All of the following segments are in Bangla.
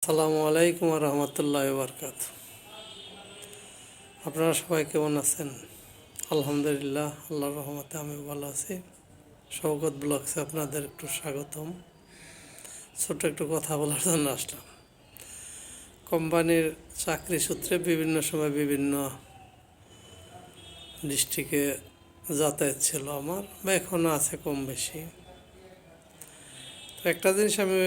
আসসালামু আলাইকুম রহমতুল্লাহ বরকাত। আপনারা সবাই কেমন আছেন? আলহামদুলিল্লাহ, আল্লাহর রহমতে আমি ভালো আছি। শওকত ব্লগসে আপনাদের একটু স্বাগতম। ছোট একটু কথা বলার জন্য আসলাম। কোম্পানির চাকরি সূত্রে বিভিন্ন সময় বিভিন্ন ডিস্ট্রিক্টে যাতায়াত ছিল আমার, বা এখনও আছে কম বেশি। তো একটা জিনিস আমি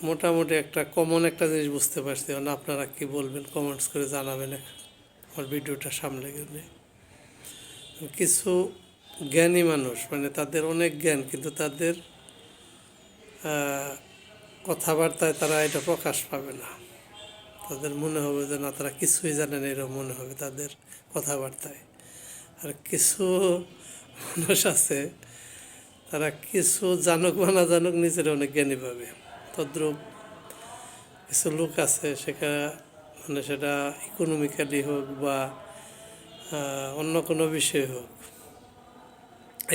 মোটামুটি একটা কমন একটা জিনিস বুঝতে পারছি, মানে আপনারা কি বলবেন কমেন্টস করে জানাবেন আমার ভিডিওটা সামনে গেলে। কিছু জ্ঞানী মানুষ, মানে তাদের অনেক জ্ঞান, কিন্তু তাদের কথাবার্তায় তারা এটা প্রকাশ পাবে না। তাদের মনে হবে যে না, তারা কিছুই জানে না, এরকম মনে হবে তাদের কথাবার্তায়। আর কিছু মানুষ আছে, তারা কিছু জানুক বা না জানুক নিজের অনেক জ্ঞানী পাবে। তদ্রূপ কিছু লোক আছে, মানে সেটা ইকোনমিক্যালি হোক বা অন্য কোনো বিষয় হোক,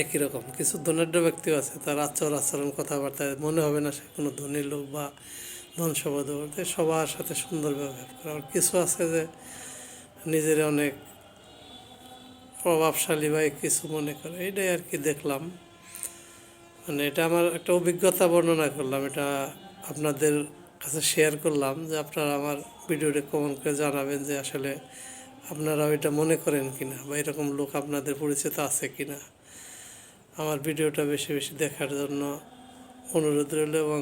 একই রকম। কিছু ধনাঢ্য ব্যক্তিও আছে, তার আচরণ কথাবার্তায় মনে হবে না সে কোনো ধনী লোক বা ধন সম্পদ বলতে সবার সাথে সুন্দর ব্যবহার করে। আর কিছু আছে যে নিজের অনেক প্রভাবশালী বা কিছু মনে করে। এটাই আর কি দেখলাম, মানে এটা আমার একটা অভিজ্ঞতা বর্ণনা করলাম, এটা আপনাদের কাছে শেয়ার করলাম যে আপনারা আমার ভিডিওটা কমেন্ট করে জানাবেন যে আসলে আপনারাও এটা মনে করেন কিনা, বা এরকম লোক আপনাদের পরিচিত আছে কিনা। আমার ভিডিওটা বেশি বেশি দেখার জন্য অনুরোধ রইল, এবং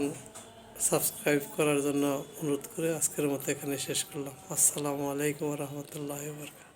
সাবস্ক্রাইব করার জন্য অনুরোধ করে আজকের মতো এখানে শেষ করলাম। আসসালামু আলাইকুম রহমতুল্লাহ বরকাতুহু।